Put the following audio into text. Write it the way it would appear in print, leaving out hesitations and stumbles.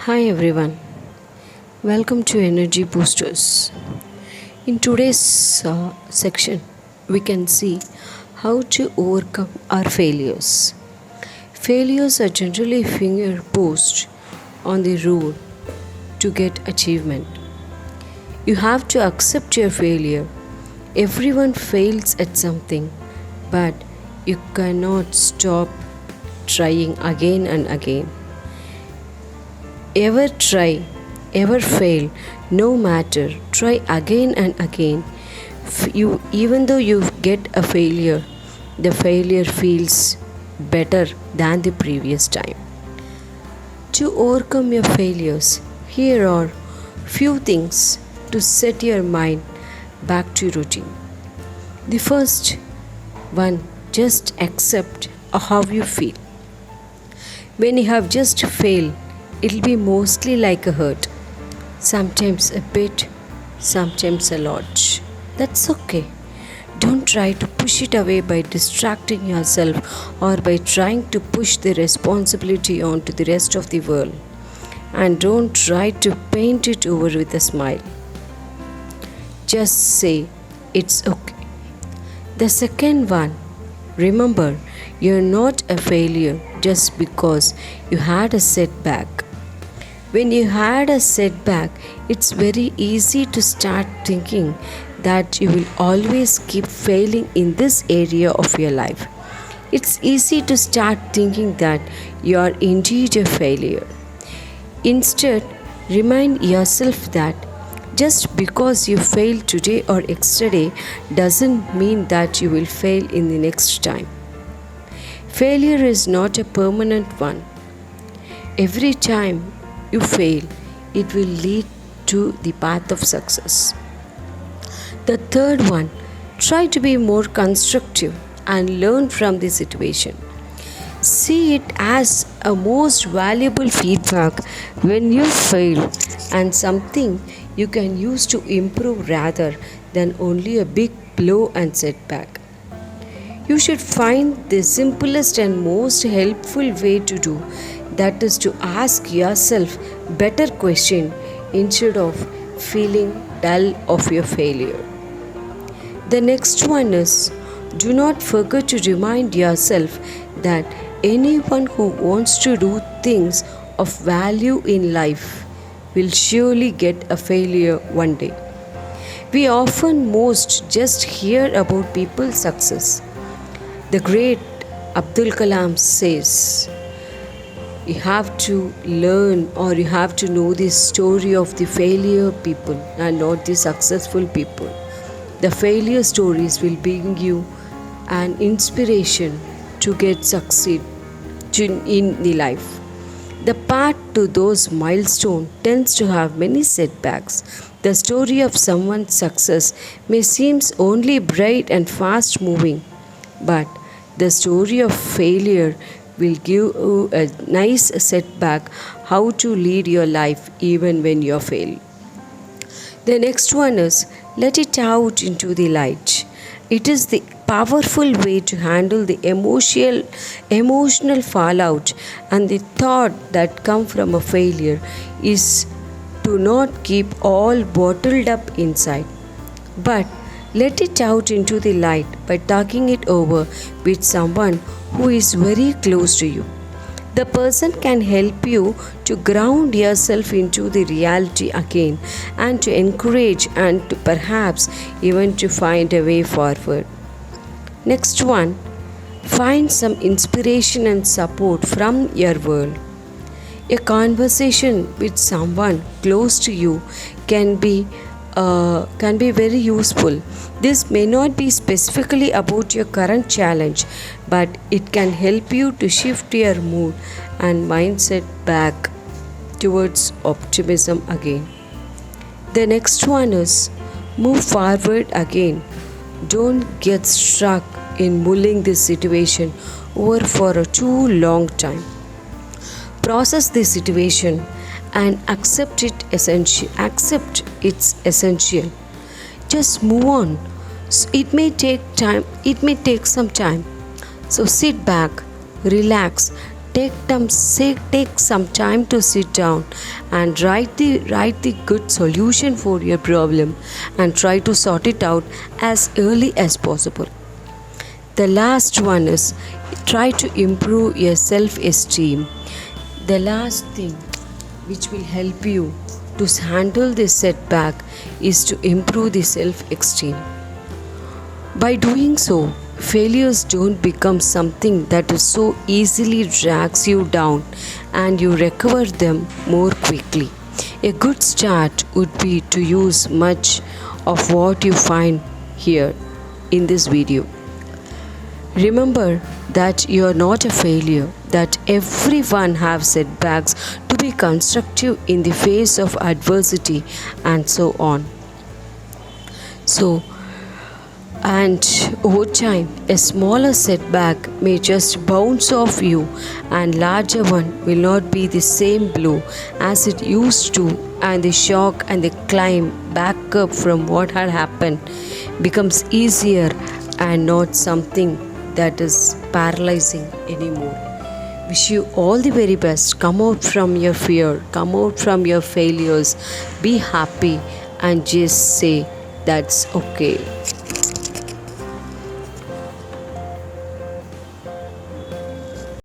Hi everyone, welcome to Energy Boosters. In today's section, we can see how to overcome our failures. Failures are generally finger posts on the road to get achievement. You have to accept your failure. Everyone fails at something, but you cannot stop trying again and again. Ever try, ever fail, no matter, try again and again. Even though you get a failure, the failure feels better than the previous time. To overcome your failures, here are few things to set your mind back to routine. The first one, just accept how you feel. When you have just failed, it'll be mostly like a hurt. Sometimes a bit, sometimes a lot. That's okay. Don't try to push it away by distracting yourself or by trying to push the responsibility onto the rest of the world. And don't try to paint it over with a smile. Just say, it's okay. The second one, remember, you're not a failure just because you had a setback. When you had a setback, it's very easy to start thinking that you will always keep failing in this area of your life. It's easy to start thinking that you are indeed a failure. Instead, remind yourself that just because you failed today or yesterday doesn't mean that you will fail in the next time. Failure is not a permanent one. Every time you fail, it will lead to the path of success. The third one, try to be more constructive and learn from the situation. See it as a most valuable feedback when you fail and something you can use to improve rather than only a big blow and setback. You should find the simplest and most helpful way to do that is to ask yourself better question instead of feeling dull of your failure. The next one is, do not forget to remind yourself that anyone who wants to do things of value in life will surely get a failure one day. We often most just hear about people's success. The great Abdul Kalam says, you have to learn or you have to know the story of the failure people and not the successful people. The failure stories will bring you an inspiration to get succeed in the life. The path to those milestones tends to have many setbacks. The story of someone's success may seem only bright and fast moving, but the story of failure will give you a nice setback how to lead your life even when you fail. The next one is, let it out into the light. It is the powerful way to handle the emotional fallout and the thought that come from a failure is to not keep all bottled up inside, but let it out into the light by talking it over with someone who is very close to you. The person can help you to ground yourself into the reality again and to encourage and to perhaps even to find a way forward. Next one, find some inspiration and support from your world. A conversation with someone close to you can be very useful. This may not be specifically about your current challenge, but it can help you to shift your mood and mindset back towards optimism again. The next one is, move forward again. Don't get stuck in mulling this situation over for a too long time. Process the situation and accept it's essential. Just move on. So it may take some time. So sit back, relax, take some time to sit down and write the good solution for your problem and try to sort it out as early as possible. The last one is try to improve your self esteem. The last thing which will help you to handle this setback is to improve the self esteem. By doing so, failures don't become something that is so easily drags you down and you recover them more quickly. A good start would be to use much of what you find here in this video. Remember that you are not a failure, that everyone have setbacks to be constructive in the face of adversity and so on. And over time, a smaller setback may just bounce off you and larger one will not be the same blow as it used to, and the shock and the climb back up from what had happened becomes easier and not something that is paralyzing anymore. Wish you all the very best. Come out from your fear, come out from your failures, be happy and just say that's okay.